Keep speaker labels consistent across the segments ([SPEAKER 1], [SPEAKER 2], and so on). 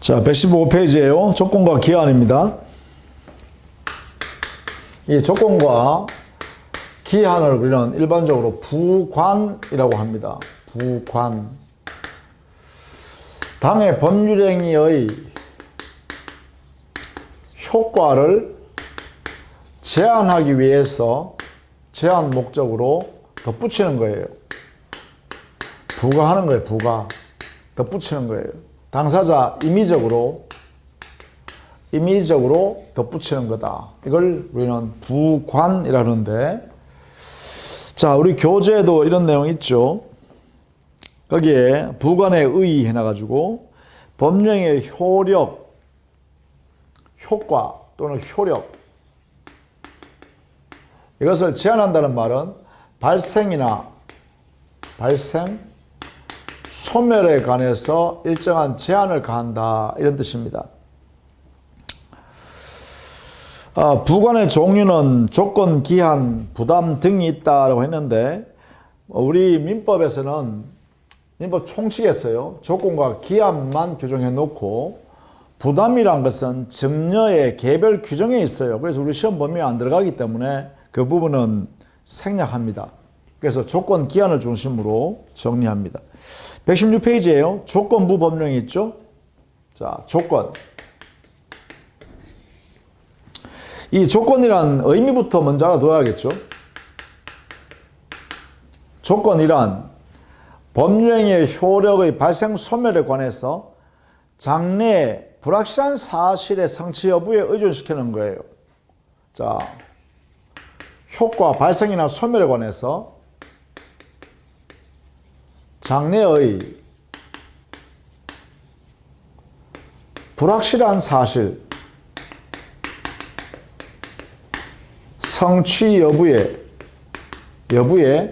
[SPEAKER 1] 자, 115페이지에요. 조건과 기한입니다. 이 조건과 기한을 우리는 일반적으로 부관이라고 합니다. 부관. 당의 법률행위의 효과를 제한하기 위해서 제한 목적으로 덧붙이는 거예요. 부가하는 거예요. 부가. 덧붙이는 거예요. 당사자 임의적으로 덧붙이는 거다. 이걸 우리는 부관이라는데, 자, 우리 교재에도 이런 내용 있죠. 거기에 부관의 의 해놔가지고 법령의 효력, 효과 또는 효력, 이것을 제한한다는 말은 발생, 소멸에 관해서 일정한 제한을 가한다, 이런 뜻입니다. 부관의 종류는 조건, 기한, 부담 등이 있다고 했는데, 우리 민법에서는 민법 총칙에서요, 조건과 기한만 규정해 놓고 부담이란 것은 증여의 개별 규정에 있어요. 그래서 우리 시험 범위에 안 들어가기 때문에 그 부분은 생략합니다. 그래서 조건, 기한을 중심으로 정리합니다. 116페이지에요. 조건부 법령이 있죠. 자, 조건. 이 조건이란 의미부터 먼저 알아둬야겠죠. 조건이란 법령의 효력의 발생 소멸에 관해서 장래의 불확실한 사실의 성취 여부에 의존시키는 거예요. 자, 효과 발생이나 소멸에 관해서 장래의 불확실한 사실, 성취 여부에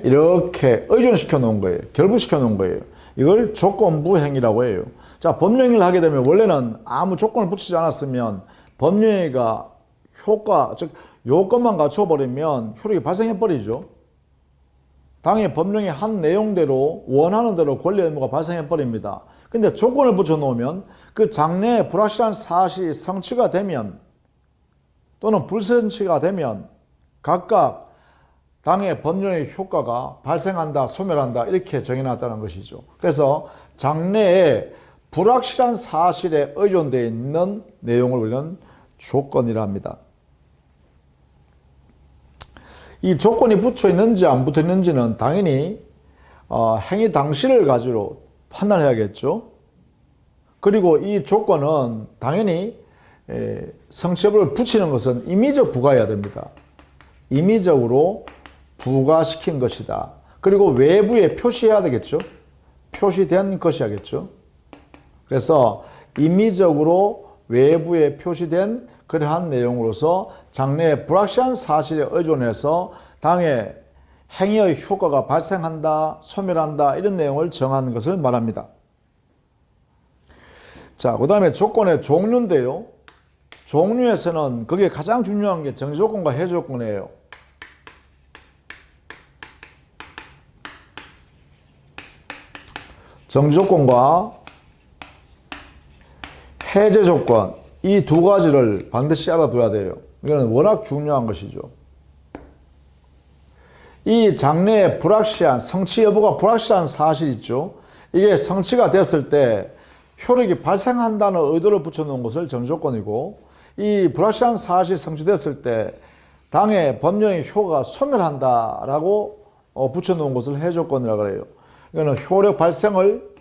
[SPEAKER 1] 이렇게 의존시켜 놓은 거예요. 결부시켜 놓은 거예요. 이걸 조건부 행위라고 해요. 자, 법령을 하게 되면 원래는 아무 조건을 붙이지 않았으면 법령이가 효과, 즉 요건만 갖춰버리면 효력이 발생해버리죠. 당의 법령의 한 내용대로 원하는 대로 권리 의무가 발생해버립니다. 근데 조건을 붙여놓으면 그 장래에 불확실한 사실이 성취가 되면 또는 불성취가 되면 각각 당의 법령의 효과가 발생한다, 소멸한다, 이렇게 정해놨다는 것이죠. 그래서 장래에 불확실한 사실에 의존되어 있는 내용을 우리는 조건이라 합니다. 이 조건이 붙어 있는지 안 붙어 있는지는 당연히 행위 당시를 가지고 판단해야겠죠. 그리고 이 조건은 당연히 성취 여부를 붙이는 것은 임의적 부가해야 됩니다. 임의적으로 부가시킨 것이다. 그리고 외부에 표시해야 되겠죠. 표시된 것이야겠죠. 그래서 임의적으로 외부에 표시된 그러한 내용으로서 장래에 불확실한 사실에 의존해서 당의 행위의 효과가 발생한다, 소멸한다, 이런 내용을 정하는 것을 말합니다. 자, 그 다음에 조건의 종류인데요. 종류에서는 그게 가장 중요한 게 정지조건과 해제조건이에요. 정지조건과 해제조건, 이 두 가지를 반드시 알아둬야 돼요. 이거는 워낙 중요한 것이죠. 이 장래에 불확실한, 성취 여부가 불확실한 사실 있죠. 이게 성취가 됐을 때 효력이 발생한다는 의도를 붙여놓은 것을 정지조건이고, 이 불확실한 사실이 성취됐을 때 당의 법령의 효과가 소멸한다라고 붙여놓은 것을 해조건이라고 해요. 이거는 효력 발생을,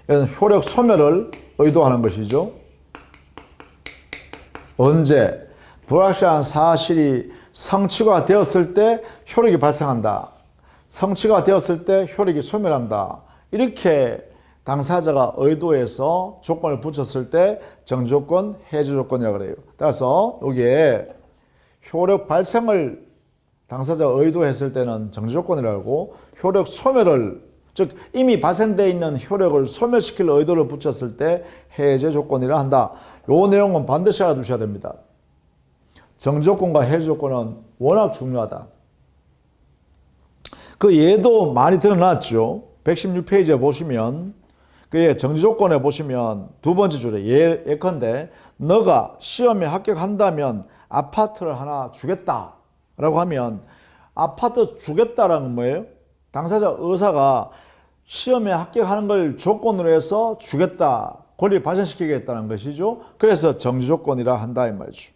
[SPEAKER 1] 이건 효력 소멸을 의도하는 것이죠. 언제? 불확실한 사실이 성취가 되었을 때 효력이 발생한다. 성취가 되었을 때 효력이 소멸한다. 이렇게 당사자가 의도해서 조건을 붙였을 때 정지조건, 해제조건이라고 해요. 따라서 여기에 효력 발생을 당사자가 의도했을 때는 정지조건이라고, 효력 소멸을, 즉 이미 발생되어 있는 효력을 소멸시킬 의도를 붙였을 때 해제조건이라 한다. 이 내용은 반드시 알아두셔야 됩니다. 정지조건과 해제조건은 워낙 중요하다. 그 예도 많이 드러났죠. 116페이지에 보시면 그의 정지 조건에 보시면 두 번째 줄에 예컨대 너가 시험에 합격한다면 아파트를 하나 주겠다라고 하면 아파트 주겠다라는 건 뭐예요? 당사자 의사가 시험에 합격하는 걸 조건으로 해서 주겠다, 권리를 발생시키겠다는 것이죠. 그래서 정지 조건이라 한다 이 말이죠.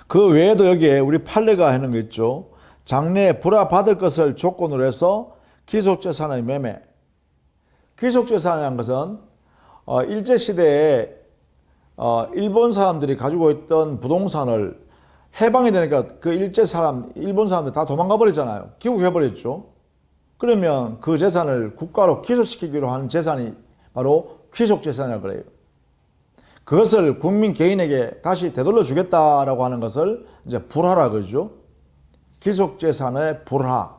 [SPEAKER 1] 그 외에도 여기에 우리 판례가 하는 거 있죠. 장래에 불화받을 것을 조건으로 해서 귀속재산의 매매. 귀속재산이라는 것은 일제시대에 일본 사람들이 가지고 있던 부동산을 해방이 되니까 그 일본 사람들 다 도망가 버렸잖아요. 귀국해버렸죠. 그러면 그 재산을 국가로 귀속시키기로 하는 재산이 바로 귀속재산이라고 그래요. 그것을 국민 개인에게 다시 되돌려 주겠다라고 하는 것을 이제 불화라 그러죠. 귀속재산의 불화.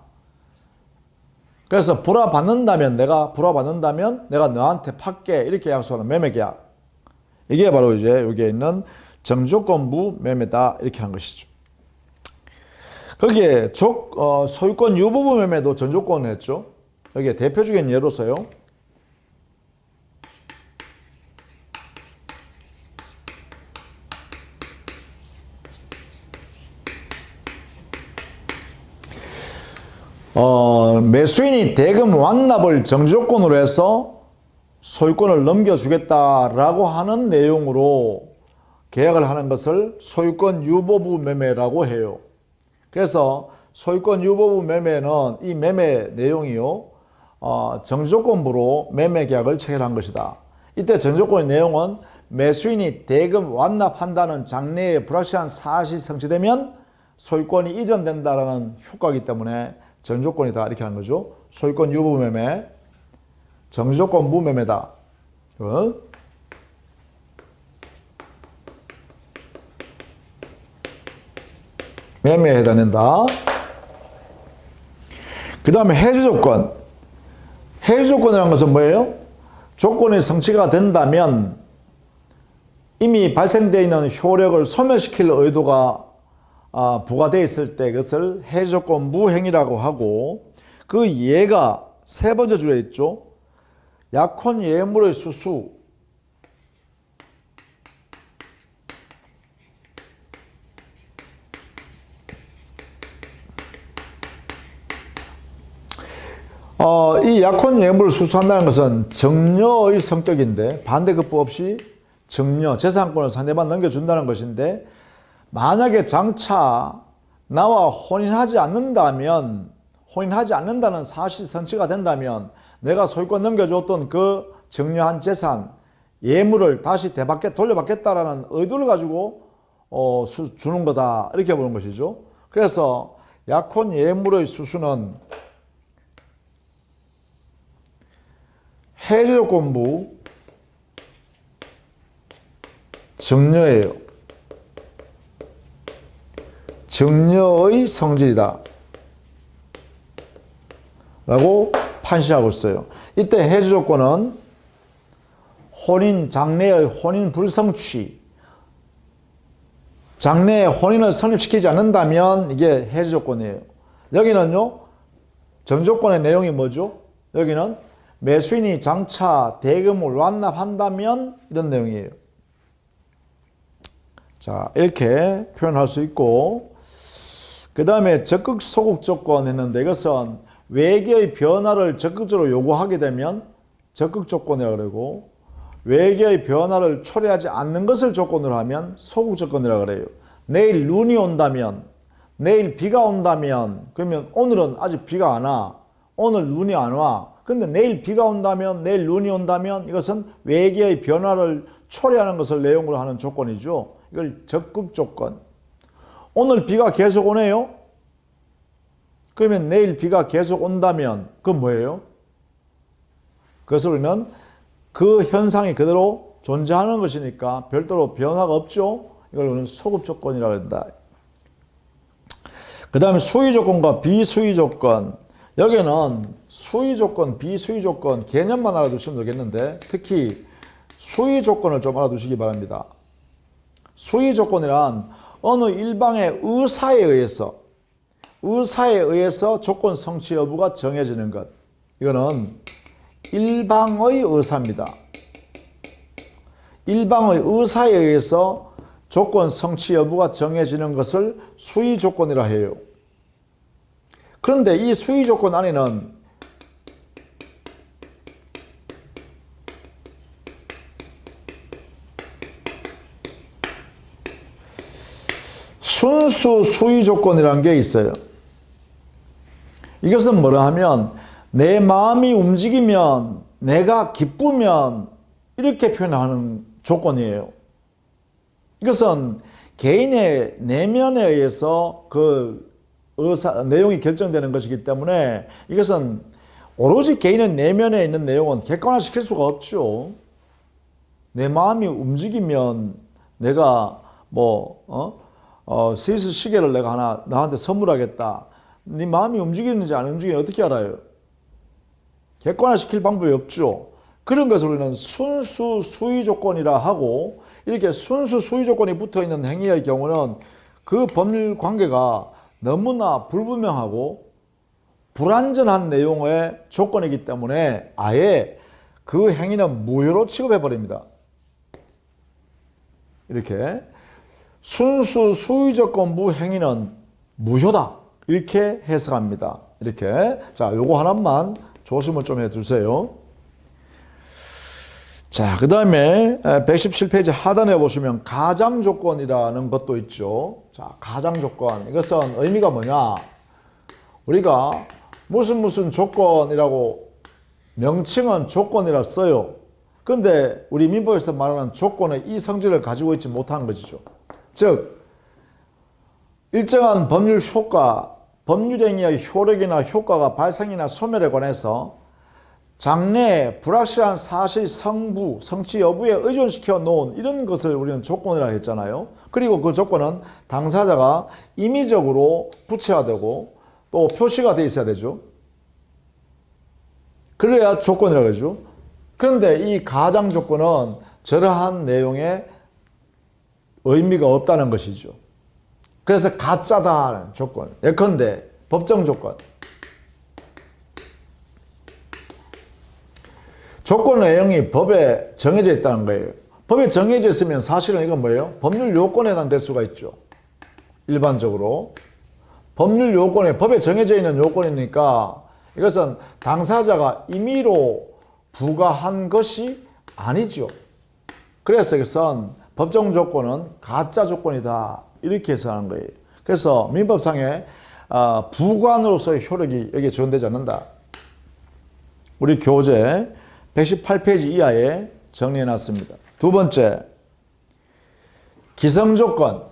[SPEAKER 1] 그래서 불화 받는다면 내가 너한테 팔게 이렇게 약속하는 매매계약. 이게 바로 이제 여기에 있는 정조건부 매매다 이렇게 하는 것이죠. 거기에 소유권 유보부 매매도 전조건을 했죠. 여기에 대표적인 예로서요. 매수인이 대금 완납을 정지조건으로 해서 소유권을 넘겨주겠다라고 하는 내용으로 계약을 하는 것을 소유권 유보부 매매라고 해요. 그래서 소유권 유보부 매매는 이 매매 내용이요, 정지조건부로 매매 계약을 체결한 것이다. 이때 정지조건의 내용은 매수인이 대금 완납한다는 장래에 불확실한 사실이 성취되면 소유권이 이전된다라는 효과이기 때문에 정지조건이다 이렇게 하는 거죠. 소유권 유보부 매매, 정지조건부 매매다. 매매에 해당된다. 그 다음에 해지조건. 해지조건이라는 것은 뭐예요? 조건이 성취가 된다면 이미 발생되어 있는 효력을 소멸시킬 의도가 부과되어 있을 때 그것을 해지조건부 행위라고 하고, 그 예가 세 번째 줄에 있죠. 약혼 예물의 수수. 이 약혼 예물을 수수한다는 것은 정려의 성격인데 반대급부 없이 정려, 재산권을 상대방 넘겨준다는 것인데, 만약에 장차 나와 혼인하지 않는다는 사실 성취가 된다면 내가 소유권 넘겨줬던 그 정려한 재산, 예물을 다시 돌려받겠다라는 의도를 가지고 주는 거다 이렇게 보는 것이죠. 그래서 약혼 예물의 수수는 해지조건부 정려예요. 정려의 성질이다 라고 판시하고 있어요. 이때 해지조건은 장래의 혼인 불성취, 장래에 혼인을 성립시키지 않는다면 이게 해지조건이에요. 여기는요, 정조건의 내용이 뭐죠? 여기는 매수인이 장차 대금을 완납한다면 이런 내용이에요. 자, 이렇게 표현할 수 있고, 그 다음에 적극 소극 조건 했는데 이것은 외계의 변화를 적극적으로 요구하게 되면 적극 조건이라고 그러고, 외계의 변화를 초래하지 않는 것을 조건으로 하면 소극 조건이라고 그래요. 내일 눈이 온다면, 내일 비가 온다면, 그러면 오늘은 아직 비가 안 와. 오늘 눈이 안 와. 근데 내일 비가 온다면, 내일 눈이 온다면 이것은 외계의 변화를 초래하는 것을 내용으로 하는 조건이죠. 이걸 적극 조건. 오늘 비가 계속 오네요. 그러면 내일 비가 계속 온다면 그건 뭐예요? 그것을 우리는 그 현상이 그대로 존재하는 것이니까 별도로 변화가 없죠. 이걸 우리는 소급 조건이라고 한다. 그 다음에 수의 조건과 비수의 조건. 여기는 수의 조건, 비수의 조건 개념만 알아두시면 되겠는데, 특히 수의 조건을 좀 알아두시기 바랍니다. 수의 조건이란 어느 일방의 의사에 의해서 의사에 의해서 조건 성취 여부가 정해지는 것. 이거는 일방의 의사입니다. 일방의 의사에 의해서 조건 성취 여부가 정해지는 것을 수의 조건이라 해요. 그런데 이 수의 조건 안에는 순수 수의 조건이라는 게 있어요. 이것은 뭐라 하면 내 마음이 움직이면, 내가 기쁘면 이렇게 표현하는 조건이에요. 이것은 개인의 내면에 의해서 그 내용이 결정되는 것이기 때문에 이것은 오로지 개인의 내면에 있는 내용은 객관화시킬 수가 없죠. 내 마음이 움직이면 내가 스위스 시계를 내가 하나 나한테 선물하겠다. 네 마음이 움직이는지 안 움직이는지 어떻게 알아요? 객관화시킬 방법이 없죠. 그런 것을 우리는 순수 수의 조건이라 하고, 이렇게 순수 수의 조건이 붙어있는 행위의 경우는 그 법률 관계가 너무나 불분명하고 불완전한 내용의 조건이기 때문에 아예 그 행위는 무효로 취급해버립니다. 이렇게 순수 수의 조건부 행위는 무효다, 이렇게 해석합니다. 이렇게. 자, 요거 하나만 조심을 좀 해주세요. 자, 그 다음에 117페이지 하단에 보시면 가장 조건이라는 것도 있죠. 자, 가장 조건. 이것은 의미가 뭐냐? 우리가 무슨 조건이라고 명칭은 조건이라 써요. 근데 우리 민법에서 말하는 조건의 이 성질을 가지고 있지 못한 것이죠. 즉, 일정한 법률 효과, 법률행위의 효력이나 효과가 발생이나 소멸에 관해서 장래에 불확실한 사실 성부, 성취 여부에 의존시켜 놓은 이런 것을 우리는 조건이라 했잖아요. 그리고 그 조건은 당사자가 임의적으로 부채화되고 또 표시가 돼 있어야 되죠. 그래야 조건이라고 하죠. 그런데 이 가장 조건은 저러한 내용에 의미가 없다는 것이죠. 그래서 가짜다는 조건. 예컨대 법정 조건. 조건 내용이 법에 정해져 있다는 거예요. 법에 정해져 있으면 사실은 이건 뭐예요? 법률 요건에 해당될 수가 있죠. 일반적으로. 법률 요건에, 법에 정해져 있는 요건이니까 이것은 당사자가 임의로 부과한 것이 아니죠. 그래서 이것은 법정 조건은 가짜 조건이다, 이렇게 해석하는 거예요. 그래서 민법상에 부관으로서의 효력이 여기에 적용되지 않는다. 우리 교재 118페이지 이하에 정리해 놨습니다. 두 번째, 기성조건.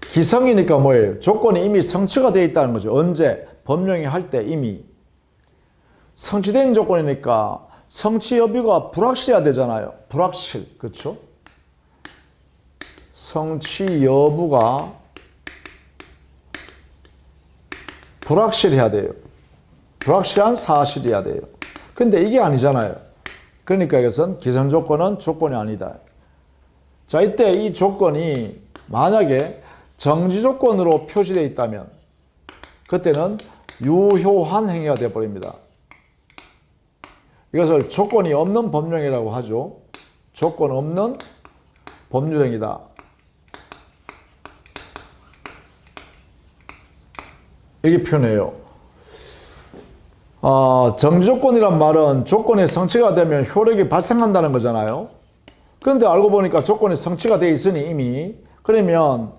[SPEAKER 1] 기성이니까 뭐예요? 조건이 이미 성취가 되어 있다는 거죠. 언제? 법령이 할 때 이미. 성취된 조건이니까 성취 여부가 불확실해야 되잖아요. 불확실. 그렇죠? 성취 여부가 불확실해야 돼요. 불확실한 사실이어야 돼요. 근데 이게 아니잖아요. 그러니까 이것은 기성 조건은 조건이 아니다. 자, 이때 이 조건이 만약에 정지 조건으로 표시되어 있다면 그때는 유효한 행위가 되어버립니다. 이것을 조건이 없는 법령이라고 하죠. 조건 없는 법률행위다. 이렇게 표현해요. 정지조건이란 말은 조건이 성취가 되면 효력이 발생한다는 거잖아요. 그런데 알고 보니까 조건이 성취가 되어 있으니 이미, 그러면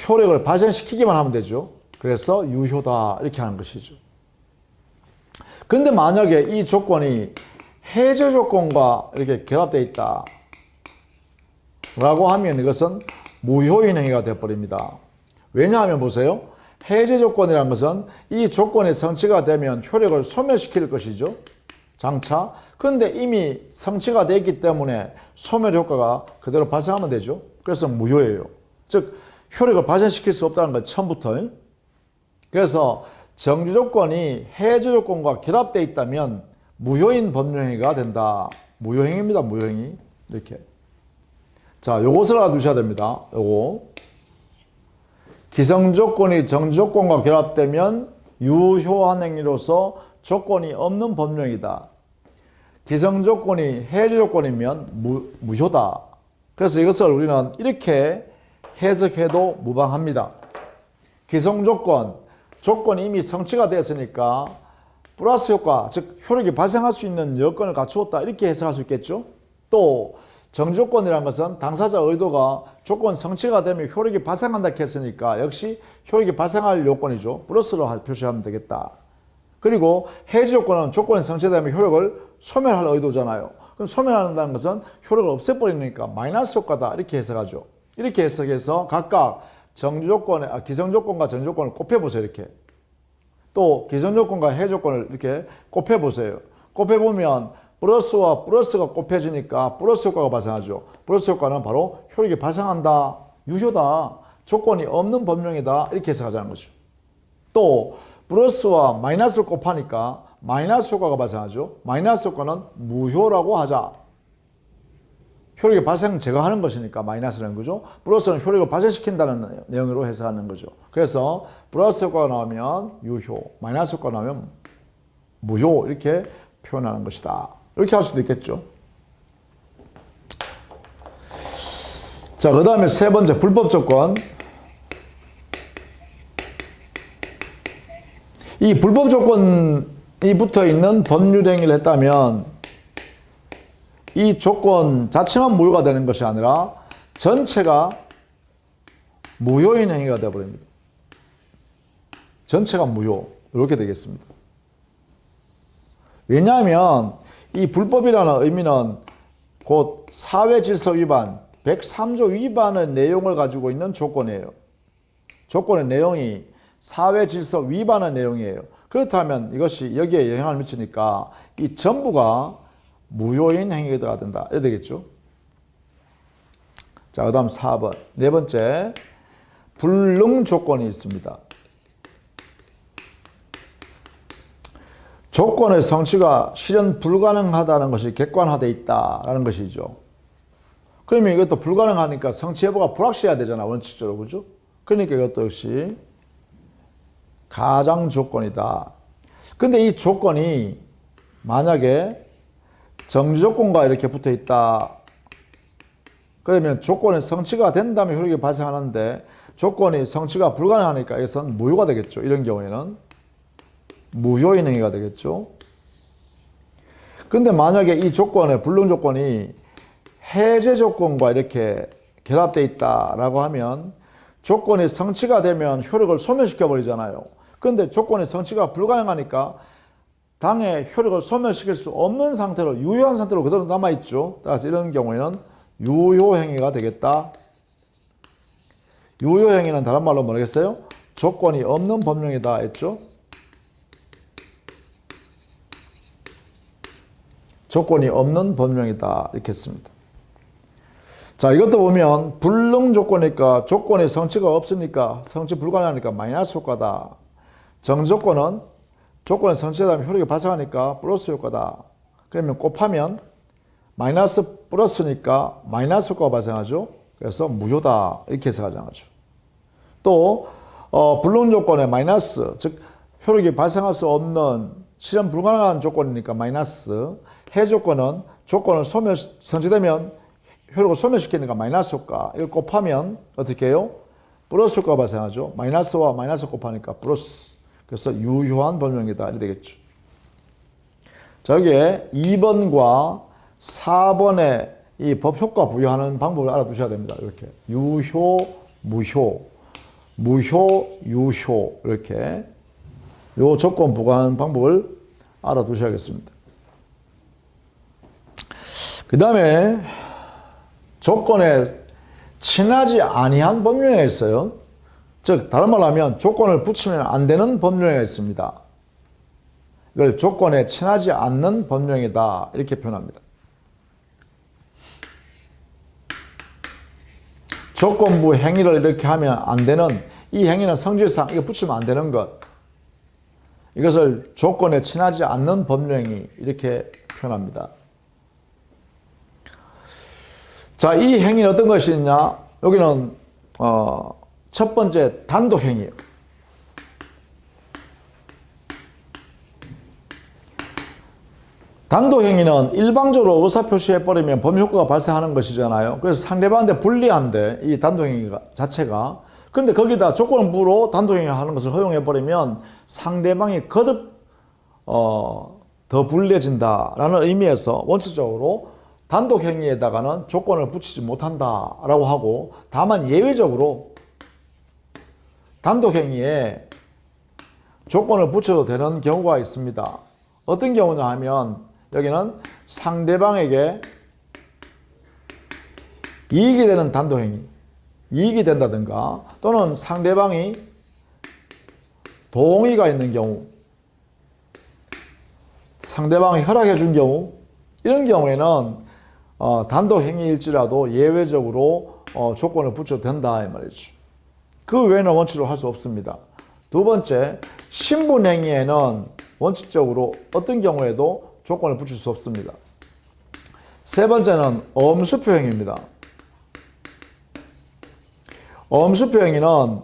[SPEAKER 1] 효력을 발생시키기만 하면 되죠. 그래서 유효다, 이렇게 하는 것이죠. 그런데 만약에 이 조건이 해제 조건과 이렇게 결합되어 있다 라고 하면 이것은 무효인 행위가 되어버립니다. 왜냐하면 보세요. 해제 조건이라는 것은 이 조건이 성취가 되면 효력을 소멸시킬 것이죠. 장차. 그런데 이미 성취가 되어 있기 때문에 소멸 효과가 그대로 발생하면 되죠. 그래서 무효예요. 즉 효력을 발생시킬 수 없다는 것, 처음부터. 그래서 정지 조건이 해제 조건과 결합되어 있다면 무효인 법률행위가 된다. 무효행위입니다. 무효행위. 이렇게. 자, 요것을 알아두셔야 됩니다. 요거. 기성조건이 정조건과 결합되면 유효한 행위로서 조건이 없는 법령이다. 기성조건이 해제조건이면 무효다. 그래서 이것을 우리는 이렇게 해석해도 무방합니다. 기성조건, 조건이 이미 성취가 되었으니까 플러스 효과, 즉 효력이 발생할 수 있는 여건을 갖추었다. 이렇게 해석할 수 있겠죠. 또 정조건이라는 것은 당사자 의도가 조건 성취가 되면 효력이 발생한다 했으니까 역시 효력이 발생할 요건이죠. 플러스로 표시하면 되겠다. 그리고 해지 조건은 조건이 성취되면 효력을 소멸할 의도잖아요. 그럼 소멸한다는 것은 효력을 없애버리니까 마이너스 효과다. 이렇게 해석하죠. 이렇게 해석해서 각각 기성조건과 정조건을 곱해보세요. 이렇게. 또 기성조건과 해조건을 이렇게 곱해보세요. 곱해보면 플러스와 플러스가 곱해지니까 플러스 효과가 발생하죠. 플러스 효과는 바로 효력이 발생한다. 유효다. 조건이 없는 법령이다. 이렇게 해석하자는 거죠. 또 플러스와 마이너스를 곱하니까 마이너스 효과가 발생하죠. 마이너스 효과는 무효라고 하자. 효력의 발생 제거하는 것이니까 마이너스라는 거죠. 플러스는 효력을 발생시킨다는 내용으로 해석하는 거죠. 그래서 플러스 효과가 나오면 유효, 마이너스 효과가 나오면 무효 이렇게 표현하는 것이다. 이렇게 할 수도 있겠죠. 자, 그 다음에 세 번째 불법 조건. 이 불법 조건이 붙어 있는 법률 행위를 했다면 이 조건 자체만 무효가 되는 것이 아니라 전체가 무효인 행위가 되어버립니다. 전체가 무효. 이렇게 되겠습니다. 왜냐하면 이 불법이라는 의미는 곧 사회질서 위반, 103조 위반의 내용을 가지고 있는 조건이에요. 조건의 내용이 사회질서 위반의 내용이에요. 그렇다면 이것이 여기에 영향을 미치니까 이 전부가 무효인 행위가 된다. 이래 되겠죠. 자, 그 다음 4번. 네 번째, 불능 조건이 있습니다. 조건의 성취가 실현 불가능하다는 것이 객관화되어 있다라는 것이죠. 그러면 이것도 불가능하니까 성취 여부가 불확실해야 되잖아, 원칙적으로. 그죠? 그러니까 이것도 역시 가장 조건이다. 근데 이 조건이 만약에 정지조건과 이렇게 붙어 있다. 그러면 조건의 성취가 된다면 효력이 발생하는데 조건이 성취가 불가능하니까 이것은 무효가 되겠죠. 이런 경우에는 무효인 행위가 되겠죠. 근데 만약에 이 조건의 불능 조건이 해제 조건과 이렇게 결합되어 있다라고 하면 조건이 성취가 되면 효력을 소멸시켜 버리잖아요. 그런데 조건의 성취가 불가능하니까 당의 효력을 소멸시킬 수 없는 상태로 유효한 상태로 그대로 남아있죠. 따라서 이런 경우에는 유효행위가 되겠다. 유효행위는 다른 말로 뭐라겠어요? 조건이 없는 법령이다 했죠. 조건이 없는 법령이다 이렇게 했습니다. 자, 이것도 보면 불능 조건이니까 조건의 성취가 없으니까 성취 불가능하니까 마이너스 효과다. 정조건은 조건의 성취되면 효력이 발생하니까 플러스 효과다. 그러면 곱하면 마이너스 플러스니까 마이너스 효과가 발생하죠. 그래서 무효다 이렇게 해석하자는 거죠. 또 불능 조건의 마이너스, 즉 효력이 발생할 수 없는 실현 불가능한 조건이니까 마이너스, 해 조건은 조건을 성취되면 효력을 소멸시키니까 마이너스 효과. 이걸 곱하면 어떻게 해요? 플러스 효과가 발생하죠. 마이너스와 마이너스 곱하니까 플러스. 그래서 유효한 법령이다. 이렇게 되겠죠. 자, 여기에 2번과 4번의 이 법 효과 부여하는 방법을 알아두셔야 됩니다. 이렇게. 유효, 무효, 무효, 유효. 이렇게. 요 조건 부과하는 방법을 알아두셔야겠습니다. 그 다음에 조건에 친하지 아니한 법령이 있어요. 즉 다른 말로 하면 조건을 붙이면 안 되는 법령이 있습니다. 이걸 조건에 친하지 않는 법령이다 이렇게 표현합니다. 조건부 행위를 이렇게 하면 안 되는 이 행위는 성질상 이거 붙이면 안 되는 것, 이것을 조건에 친하지 않는 법령이 이렇게 표현합니다. 자, 이 행위는 어떤 것이냐? 여기는 첫 번째 단독행위예요. 단독행위는 일방적으로 의사표시해버리면 법효과가 발생하는 것이잖아요. 그래서 상대방한테 불리한데 이 단독행위 자체가. 근데 거기다 조건부로 단독행위 하는 것을 허용해버리면 상대방이 거듭 더 불리해진다라는 의미에서 원칙적으로 단독행위에다가는 조건을 붙이지 못한다라고 하고, 다만 예외적으로 단독행위에 조건을 붙여도 되는 경우가 있습니다. 어떤 경우냐 하면 여기는 상대방에게 이익이 되는 단독행위, 이익이 된다든가 또는 상대방이 동의가 있는 경우, 상대방이 허락해 준 경우, 이런 경우에는 단독행위일지라도 예외적으로 조건을 붙여도 된다 이 말이죠. 그 외에는 원칙으로 할 수 없습니다. 두 번째, 신분행위에는 원칙적으로 어떤 경우에도 조건을 붙일 수 없습니다. 세 번째는 엄수표행위입니다. 엄수표행위는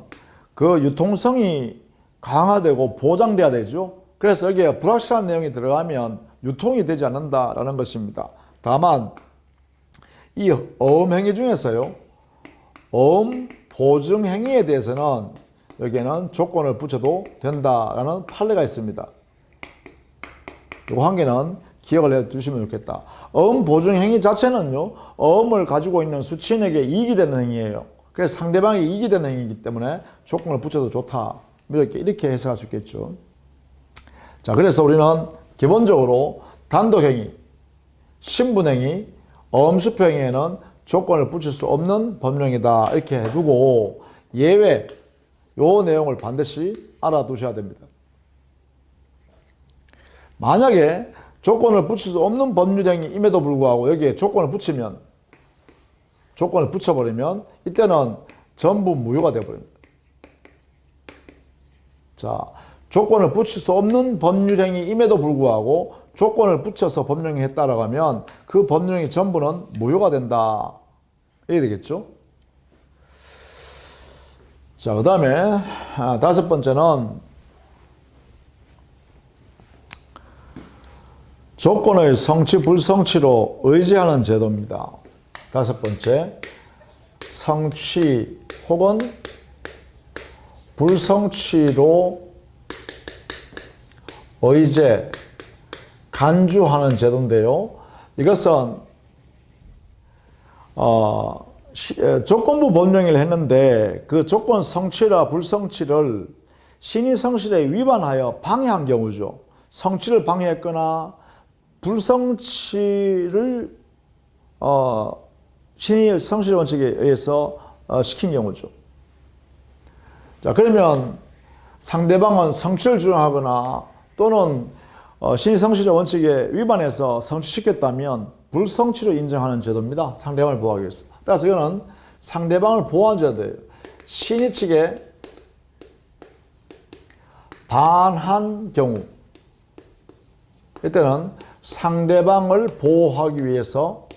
[SPEAKER 1] 그 유통성이 강화되고 보장돼야 되죠. 그래서 여기에 불확실한 내용이 들어가면 유통이 되지 않는다라는 것입니다. 다만 이 어음행위 중에서요, 어음 보증행위에 대해서는 여기에는 조건을 붙여도 된다라는 판례가 있습니다. 이 한 개는 기억을 해 두시면 좋겠다. 어음 보증행위 자체는요, 어음을 가지고 있는 수취인에게 이익이 되는 행위예요. 그래서 상대방이 이익이 되는 행위이기 때문에 조건을 붙여도 좋다. 이렇게 해석할 수 있겠죠. 자, 그래서 우리는 기본적으로 단독행위, 신분행위, 어음수표행위에는 조건을 붙일 수 없는 법령이다. 이렇게 해두고 예외, 요 내용을 반드시 알아두셔야 됩니다. 만약에 조건을 붙일 수 없는 법률행위임에도 불구하고 여기에 조건을 붙여버리면 이때는 전부 무효가 되어버립니다. 자, 조건을 붙일 수 없는 법률행위임에도 불구하고 조건을 붙여서 법령이 했다라고 하면 그 법령이 전부는 무효가 된다. 이게 되겠죠? 자, 그 다음에 다섯 번째는 조건의 성취, 불성취로 의지하는 제도입니다. 다섯 번째, 성취 혹은 불성취로 의제, 간주하는 제도인데요. 이것은 조건부 법령을 했는데 그 조건 성취나 불성취를 신의 성실에 위반하여 방해한 경우죠. 성취를 방해했거나 불성취를 신의 성실 원칙에 의해서 시킨 경우죠. 자, 그러면 상대방은 성취를 주장하거나 또는 신의 성실의 원칙에 위반해서 성취시켰다면 불성취로 인정하는 제도입니다. 상대방을 보호하기 위해서. 따라서 이거는 상대방을 보호하는 제도예요. 신의 측에 반한 경우, 이때는 상대방을 보호하기 위해서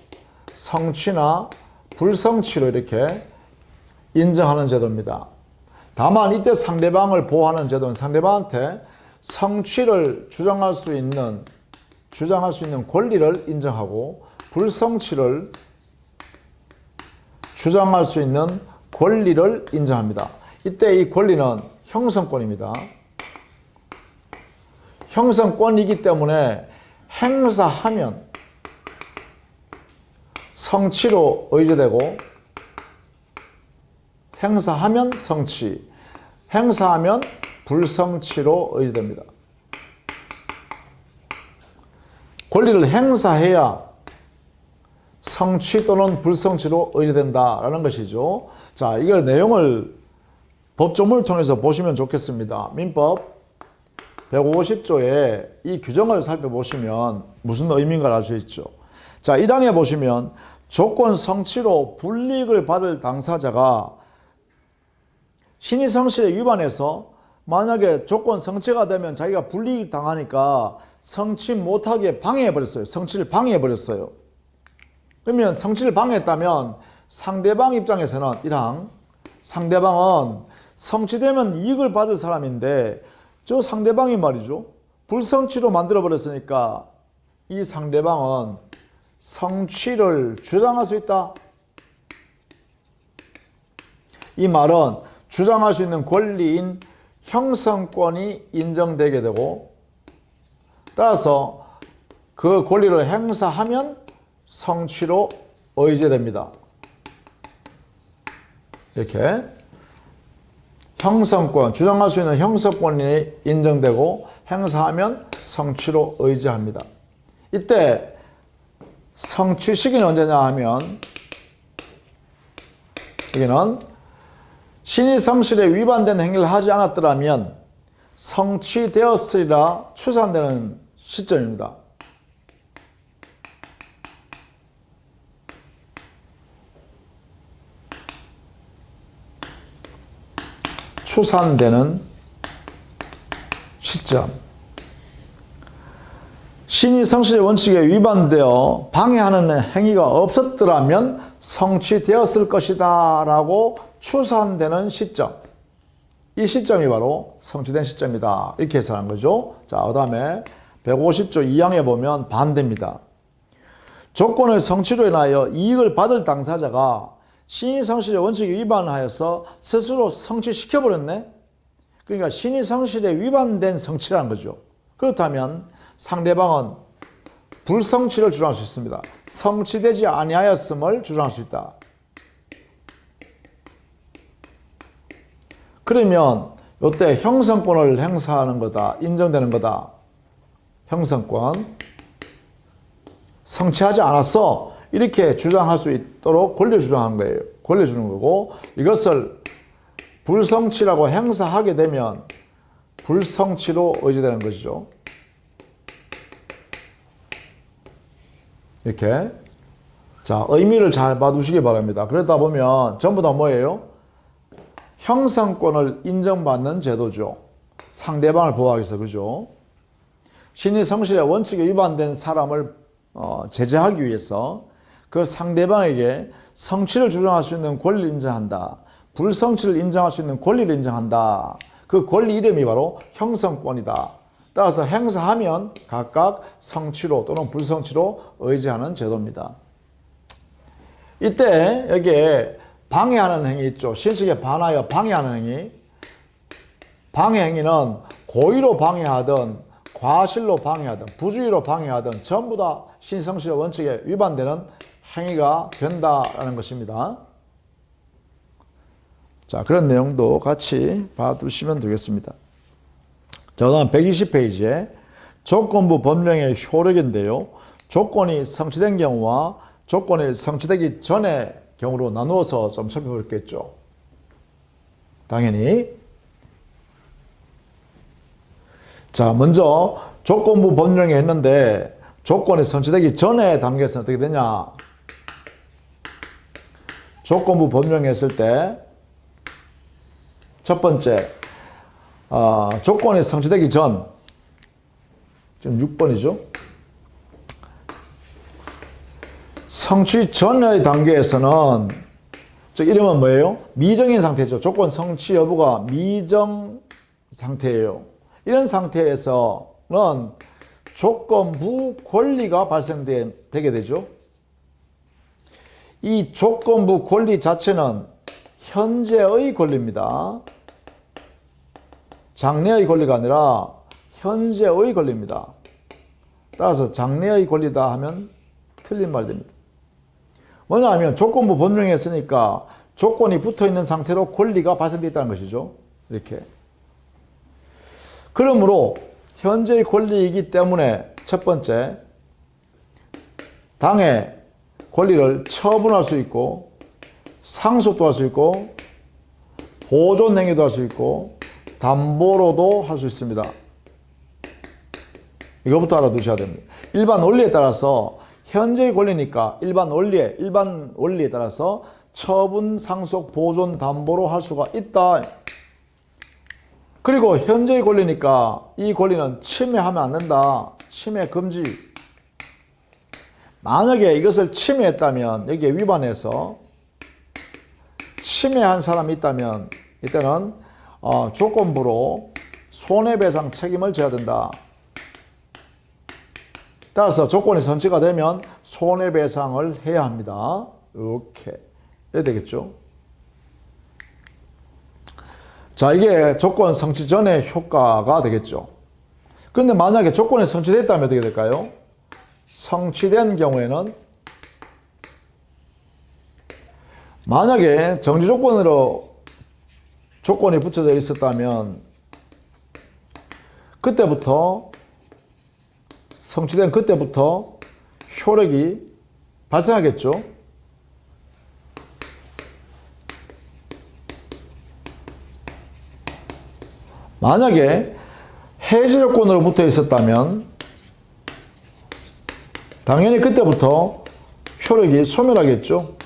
[SPEAKER 1] 성취나 불성취로 이렇게 인정하는 제도입니다. 다만 이때 상대방을 보호하는 제도는 상대방한테 성취를 주장할 수 있는 권리를 인정하고 불성취를 주장할 수 있는 권리를 인정합니다. 이때 이 권리는 형성권입니다. 형성권이기 때문에 행사하면 성취로 의제되고 행사하면 성취, 행사하면 불성취로 의제됩니다. 권리를 행사해야 성취 또는 불성취로 의제된다라는 것이죠. 자, 이걸 내용을 법조문을 통해서 보시면 좋겠습니다. 민법 150조에 이 규정을 살펴보시면 무슨 의미인가 알 수 있죠. 자, 1항에 보시면 조건 성취로 불이익을 받을 당사자가 신의 성실에 위반해서 만약에 조건 성취가 되면 자기가 불이익 당하니까 성취 못하게 방해해버렸어요. 성취를 방해해버렸어요. 그러면 성취를 방해했다면 상대방 입장에서는 1항 상대방은 성취되면 이익을 받을 사람인데 저 상대방이 말이죠. 불성취로 만들어버렸으니까 이 상대방은 성취를 주장할 수 있다. 이 말은 주장할 수 있는 권리인 형성권이 인정되게 되고 따라서 그 권리를 행사하면 성취로 의제됩니다. 이렇게 형성권, 주장할 수 있는 형성권이 인정되고 행사하면 성취로 의지합니다. 이때 성취 시기는 언제냐 하면 여기는 신의 성실에 위반된 행위를 하지 않았더라면 성취되었으리라 추산되는 시점입니다. 추산되는 시점. 신의 성실의 원칙에 위반되어 방해하는 행위가 없었더라면 성취되었을 것이다 라고 추산되는 시점. 이 시점이 바로 성취된 시점이다. 이렇게 해석한 거죠. 자, 그 다음에 150조 2항에 보면 반대입니다. 조건의 성취로 인하여 이익을 받을 당사자가 신의 성실의 원칙에 위반하여서 스스로 성취시켜버렸네. 그러니까 신의 성실에 위반된 성취라는 거죠. 그렇다면 상대방은 불성취를 주장할 수 있습니다. 성취되지 아니하였음을 주장할 수 있다. 그러면 이때 형성권을 행사하는 거다. 인정되는 거다. 형성권. 성취하지 않았어. 이렇게 주장할 수 있도록 권리 주장한 거예요. 권리 주는 거고 이것을 불성취라고 행사하게 되면 불성취로 의지되는 것이죠. 이렇게. 자, 의미를 잘 봐두시기 바랍니다. 그러다 보면 전부 다 뭐예요? 형성권을 인정받는 제도죠. 상대방을 보호하기 위해서, 그죠? 신의 성실의 원칙에 위반된 사람을 제재하기 위해서 그 상대방에게 성취를 주장할 수 있는 권리를 인정한다. 불성취를 인정할 수 있는 권리를 인정한다. 그 권리 이름이 바로 형성권이다. 따라서 행사하면 각각 성취로 또는 불성취로 의지하는 제도입니다. 이때 여기에 방해하는 행위 있죠. 신식에 반하여 방해하는 행위. 방해 행위는 고의로 방해하든 과실로 방해하든 부주의로 방해하든 전부 다 신성실의 원칙에 위반되는 행위가 된다라는 것입니다. 자, 그런 내용도 같이 봐두시면 되겠습니다. 자, 그다음 120페이지에 조건부 법령의 효력인데요. 조건이 성취된 경우와 조건이 성취되기 전의 경우로 나누어서 좀 살펴볼겠죠. 당연히. 자, 먼저 조건부 법령에 했는데 조건이 성취되기 전의 단계에서는 어떻게 되냐? 조건부 법령에 했을 때 첫 번째, 조건이 성취되기 전, 지금 6번이죠. 성취 전의 단계에서는, 즉 이름은 뭐예요? 미정인 상태죠. 조건 성취 여부가 미정 상태예요. 이런 상태에서는 조건부 권리가 발생되게 되죠. 이 조건부 권리 자체는 현재의 권리입니다. 장래의 권리가 아니라 현재의 권리입니다. 따라서 장래의 권리다 하면 틀린 말 됩니다. 뭐냐 하면 조건부 법령에 있으니까 조건이 붙어있는 상태로 권리가 발생되어 있다는 것이죠. 이렇게. 그러므로 현재의 권리이기 때문에 첫 번째, 당의 권리를 처분할 수 있고 상속도 할 수 있고 보존 행위도 할 수 있고 담보로도 할 수 있습니다. 이거부터 알아두셔야 됩니다. 일반 원리에 따라서 현재의 권리니까 일반 원리에 따라서 처분, 상속, 보존, 담보로 할 수가 있다. 그리고 현재의 권리니까 이 권리는 침해하면 안 된다. 침해 금지. 만약에 이것을 침해했다면 여기에 위반해서 침해한 사람이 있다면 이때는 조건부로 손해배상 책임을 져야 된다. 따라서 조건이 성취가 되면 손해배상을 해야 합니다. 이렇게 해야 되겠죠. 자, 이게 조건 성취 전의 효과가 되겠죠. 그런데 만약에 조건이 성취됐다면 어떻게 될까요? 성취된 경우에는 만약에 정지 조건으로 조건이 붙여져 있었다면 그때부터 성취된 그때부터 효력이 발생하겠죠. 만약에 해지 조건으로 붙어 있었다면 당연히 그때부터 효력이 소멸하겠죠.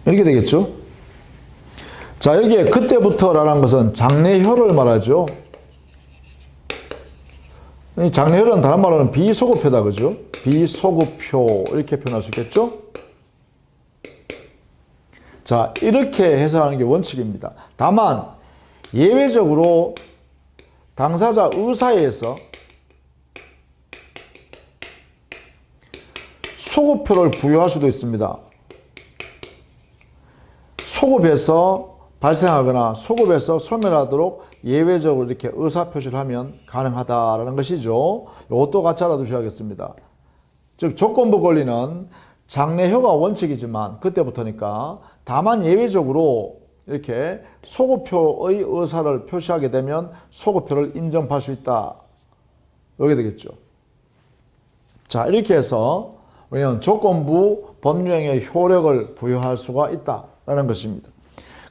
[SPEAKER 1] 이렇게 되겠죠. 자, 여기에 그때부터라는 것은 장래효를 말하죠. 이 장래효는 다른 말로는 비소급효다, 그죠? 비소급효 이렇게 표현할 수 있겠죠. 자, 이렇게 해석하는 게 원칙입니다. 다만 예외적으로 당사자 의사에 의해서 소급효를 부여할 수도 있습니다. 소급해서 발생하거나 소급해서 소멸하도록 예외적으로 이렇게 의사표시를 하면 가능하다라는 것이죠. 이것도 같이 알아두셔야겠습니다. 즉 조건부 권리는 장래효가 원칙이지만 그때부터니까 다만 예외적으로 이렇게 소급효의 의사를 표시하게 되면 소급효를 인정할 수 있다. 이렇게 되겠죠. 자, 이렇게 해서 우리는 조건부 법률행위의 효력을 부여할 수가 있다라는 것입니다.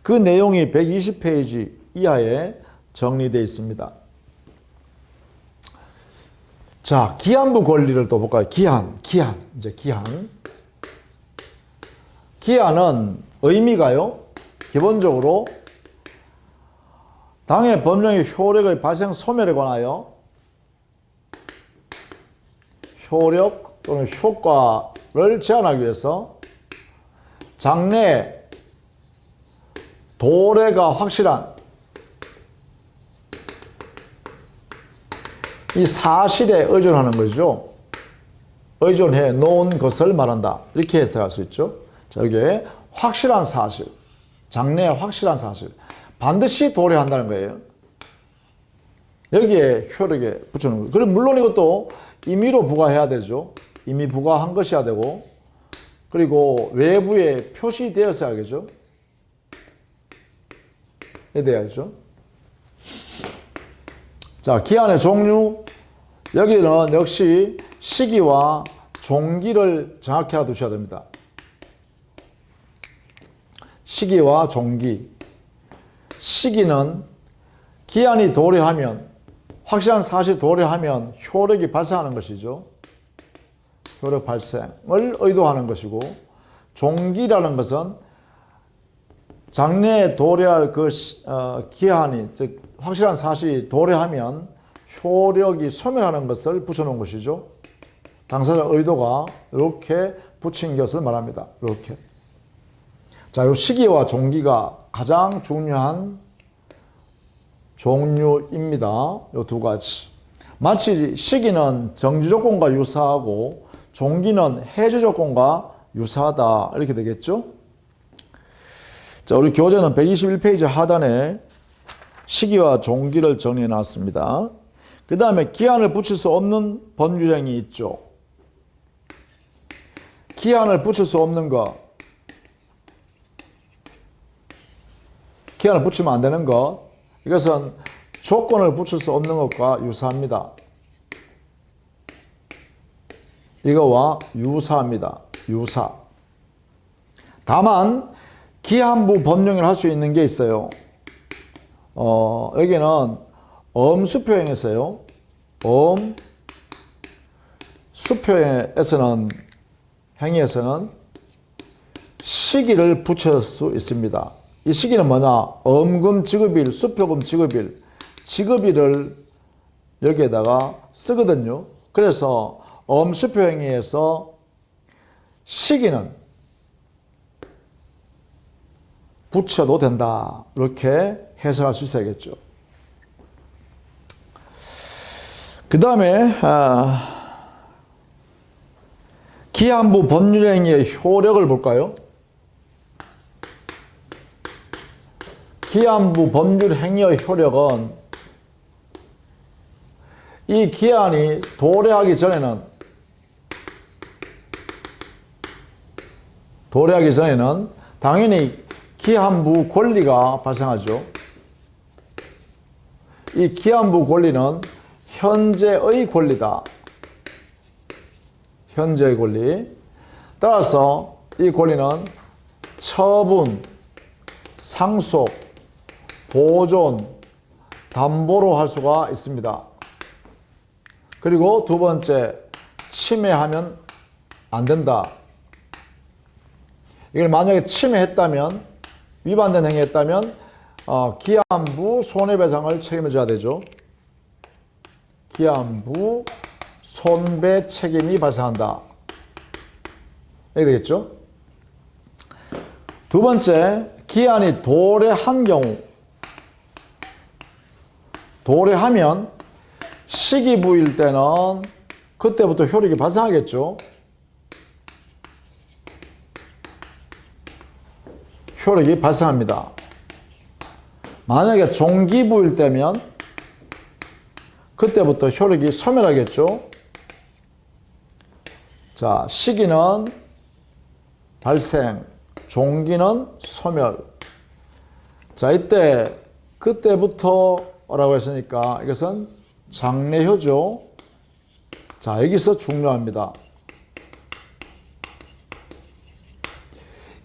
[SPEAKER 1] 그 내용이 120페이지 이하에 정리되어 있습니다. 자, 기한부 권리를 또 볼까요? 기한. 이제 기한은 의미가요, 기본적으로 당해 법령의 효력의 발생 소멸에 관하여 효력 또는 효과를 제한하기 위해서 장래 도래가 확실한 이 사실에 의존하는 거죠. 의존해 놓은 것을 말한다. 이렇게 해석할 수 있죠. 자, 여기에 확실한 사실, 장래의 확실한 사실, 반드시 도래한다는 거예요. 여기에 효력에 붙이는 거예요. 그리고 물론 이것도 임의로 부과해야 되죠. 이미 부과한 것이어야 되고, 그리고 외부에 표시되었어야겠죠. 이래 돼야죠. 자, 기한의 종류. 여기는 역시 시기와 종기를 정확히 알아두셔야 됩니다. 시기와 종기. 시기는 기한이 도래하면, 확실한 사실이 도래하면 효력이 발생하는 것이죠. 효력 발생을 의도하는 것이고, 종기라는 것은 장래에 도래할 그 기한이, 즉 확실한 사실이 도래하면 효력이 소멸하는 것을 붙여놓은 것이죠. 당사자 의도가 이렇게 붙인 것을 말합니다. 이렇게. 자, 이 시기와 종기가 가장 중요한 종류입니다. 이 두 가지. 마치 시기는 정지 조건과 유사하고 종기는 해지 조건과 유사하다. 이렇게 되겠죠. 자, 우리 교재는 121페이지 하단에 시기와 종기를 정리해 놨습니다. 그 다음에 기한을 붙일 수 없는 법률행위 있죠. 기한을 붙일 수 없는 것, 기한을 붙이면 안 되는 것, 이것은 조건을 붙일 수 없는 것과 유사합니다. 이거와 유사합니다. 유사. 다만 기한부 법령을 할 수 있는 게 있어요. 여기는 엄수표행에서요. 수표에서는, 행위에서는 시기를 붙일 수 있습니다. 이 시기는 뭐냐? 엄금 지급일, 수표금 지급일, 지급일을 여기에다가 쓰거든요. 그래서 엄수표 행위에서 시기는 붙여도 된다. 이렇게 해석할 수 있어야겠죠. 그 다음에 기한부 법률행위의 효력을 볼까요? 기한부 법률행위의 효력은 이 기한이 도래하기 전에는 당연히 기한부 권리가 발생하죠. 이 기한부 권리는 현재의 권리다. 현재의 권리. 따라서 이 권리는 처분, 상속, 보존, 담보로 할 수가 있습니다. 그리고 두 번째, 침해하면 안 된다. 이걸 만약에 침해했다면, 위반된 행위했다면 기한부 손해배상을 책임져야 되죠. 기한부 손배 책임이 발생한다. 이렇게 되겠죠. 두 번째, 기한이 도래한 경우, 도래하면 시기부일 때는 그때부터 효력이 발생하겠죠. 효력이 발생합니다. 만약에 종기부일 때면 그때부터 효력이 소멸하겠죠. 자, 시기는 발생, 종기는 소멸. 자, 그때부터라고 했으니까 이것은 장래효죠. 자, 여기서 중요합니다.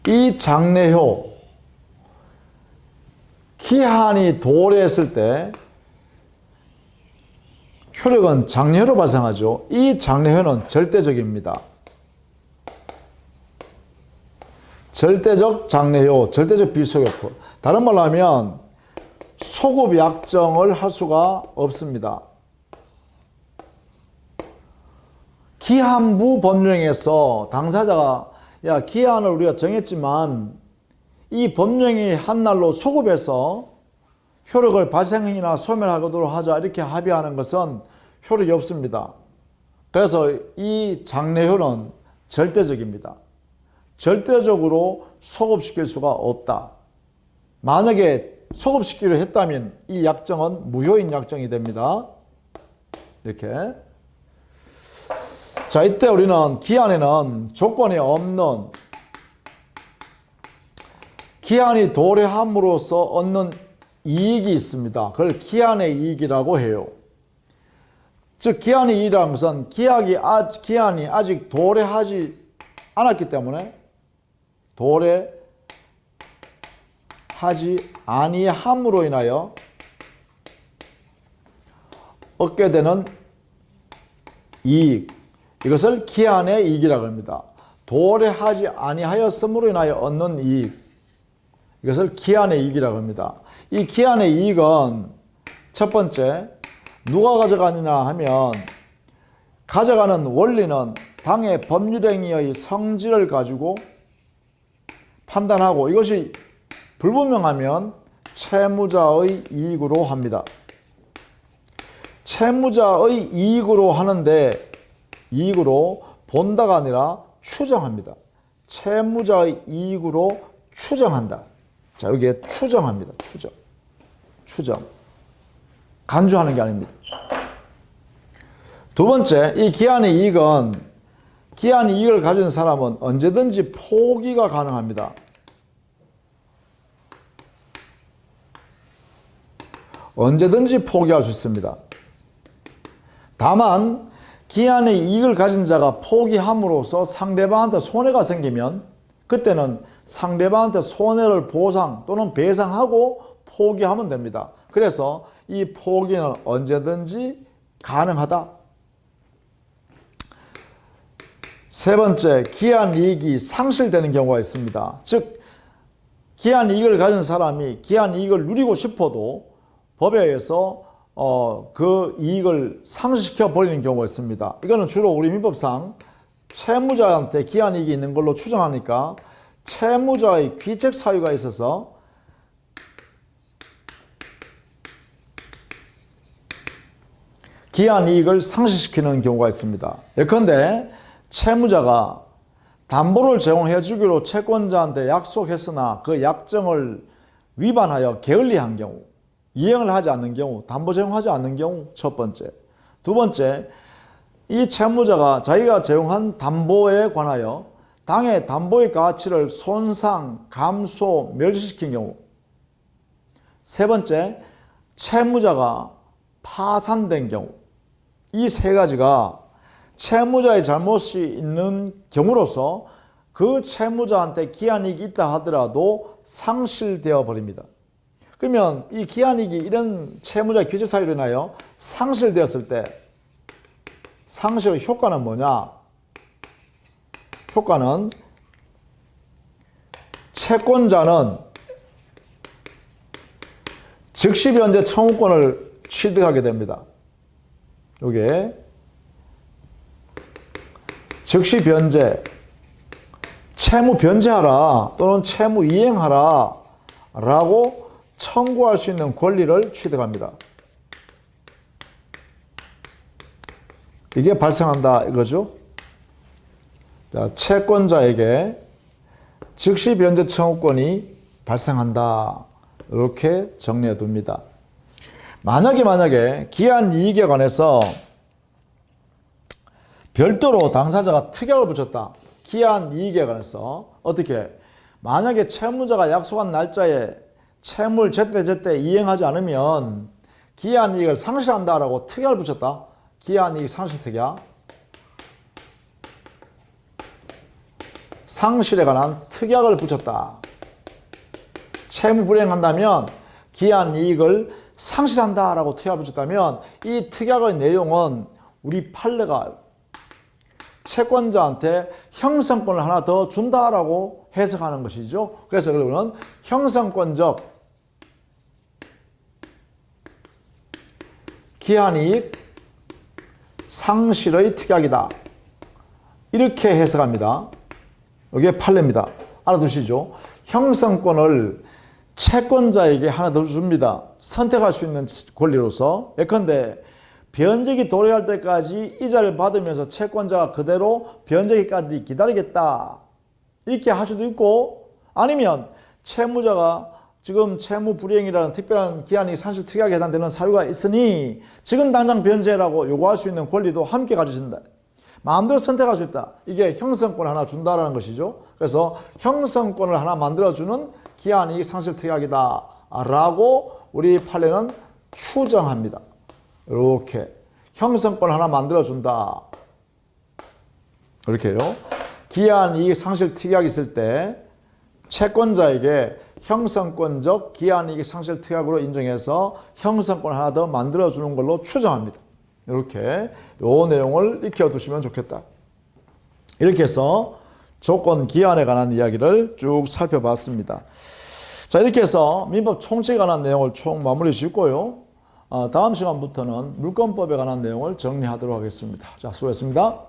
[SPEAKER 1] 이 장래효, 기한이 도래했을 때 효력은 장래효로 발생하죠. 이 장래효는 절대적입니다. 절대적 장래효, 절대적 비소요법. 다른 말로 하면 소급 약정을 할 수가 없습니다. 기한부 법률행위에서 당사자가 기한을 우리가 정했지만 이 법령이 한 날로 소급해서 효력을 발생이나 소멸하도록 하자 이렇게 합의하는 것은 효력이 없습니다. 그래서 이 장래효는 절대적입니다. 절대적으로 소급시킬 수가 없다. 만약에 소급시키려 했다면 이 약정은 무효인 약정이 됩니다. 이렇게. 자, 이때 우리는 기한에는 조건이 없는 기한이 도래함으로써 얻는 이익이 있습니다. 그걸 기한의 이익이라고 해요. 즉 기한의 이익이라는 것은 기한이 아직 도래하지 않았기 때문에 도래하지 아니함으로 인하여 얻게 되는 이익, 이것을 기한의 이익이라고 합니다. 도래하지 아니하였음으로 인하여 얻는 이익, 이것을 기한의 이익이라고 합니다. 이 기한의 이익은 첫 번째, 누가 가져가느냐 하면 가져가는 원리는 당의 법률행위의 성질을 가지고 판단하고 이것이 불분명하면 채무자의 이익으로 합니다. 채무자의 이익으로 하는데 이익으로 본다가 아니라 추정합니다. 채무자의 이익으로 추정한다. 자, 여기에 추정합니다. 추정. 간주하는 게 아닙니다. 두 번째, 이 기한의 이익은 기한의 이익을 가진 사람은 언제든지 포기가 가능합니다. 언제든지 포기할 수 있습니다. 다만 기한의 이익을 가진 자가 포기함으로써 상대방한테 손해가 생기면 그때는 상대방한테 손해를 보상 또는 배상하고 포기하면 됩니다. 그래서 이 포기는 언제든지 가능하다. 세 번째, 기한 이익이 상실되는 경우가 있습니다. 즉 기한 이익을 가진 사람이 기한 이익을 누리고 싶어도 법에 의해서 그 이익을 상실시켜 버리는 경우가 있습니다. 이거는 주로 우리 민법상 채무자한테 기한이익이 있는 걸로 추정하니까 채무자의 귀책 사유가 있어서 기한이익을 상실시키는 경우가 있습니다. 예컨대 채무자가 담보를 제공해 주기로 채권자한테 약속했으나 그 약정을 위반하여 게을리한 경우, 이행을 하지 않는 경우, 담보 제공하지 않는 경우 첫 번째. 두 번째, 이 채무자가 자기가 제공한 담보에 관하여 당의 담보의 가치를 손상, 감소, 멸시시킨 경우. 세 번째, 채무자가 파산된 경우. 이 세 가지가 채무자의 잘못이 있는 경우로서 그 채무자한테 기한이익이 있다 하더라도 상실되어 버립니다. 그러면 이 기한이익이 이런 채무자의 귀책 사유로 인하여 상실되었을 때 상실의 효과는 뭐냐? 효과는 채권자는 즉시 변제 청구권을 취득하게 됩니다. 요게 즉시 변제, 채무 변제하라 또는 채무 이행하라 라고 청구할 수 있는 권리를 취득합니다. 이게 발생한다 이거죠. 자, 채권자에게 즉시 변제 청구권이 발생한다. 이렇게 정리해 둡니다. 만약에 기한 이익에 관해서 별도로 당사자가 특약을 붙였다. 기한 이익에 관해서 어떻게? 만약에 채무자가 약속한 날짜에 채무를 제때 이행하지 않으면 기한 이익을 상실한다라고 특약을 붙였다. 기한 이익 상실 특약. 상실에 관한 특약을 붙였다. 채무 불이행한다면 기한 이익을 상실한다라고 특약을 붙였다면 이 특약의 내용은 우리 판례가 채권자한테 형성권을 하나 더 준다라고 해석하는 것이죠. 그래서 그러면 형성권적 기한이익 상실의 특약이다. 이렇게 해석합니다. 이게 판례입니다. 알아두시죠. 형성권을 채권자에게 하나 더 줍니다. 선택할 수 있는 권리로서. 예컨대 변제기 도래할 때까지 이자를 받으면서 채권자가 그대로 변제기까지 기다리겠다. 이렇게 할 수도 있고, 아니면 채무자가 지금 채무 불이행이라는 특별한 기한이익 상실 특약에 해당되는 사유가 있으니 지금 당장 변제라고 요구할 수 있는 권리도 함께 가지신다. 마음대로 선택할 수 있다. 이게 형성권을 하나 준다라는 것이죠. 그래서 형성권을 하나 만들어주는 기한이익 상실 특약이다 라고 우리 판례는 추정합니다. 이렇게 형성권 하나 만들어준다. 이렇게요. 기한이익 상실 특약이 있을 때 채권자에게 형성권적 기한이익 상실 특약으로 인정해서 형성권 하나 더 만들어주는 걸로 추정합니다. 이렇게 요 내용을 익혀두시면 좋겠다. 이렇게 해서 조건 기한에 관한 이야기를 쭉 살펴봤습니다. 자, 이렇게 해서 민법 총칙에 관한 내용을 총 마무리 짓고요. 다음 시간부터는 물권법에 관한 내용을 정리하도록 하겠습니다. 자, 수고했습니다.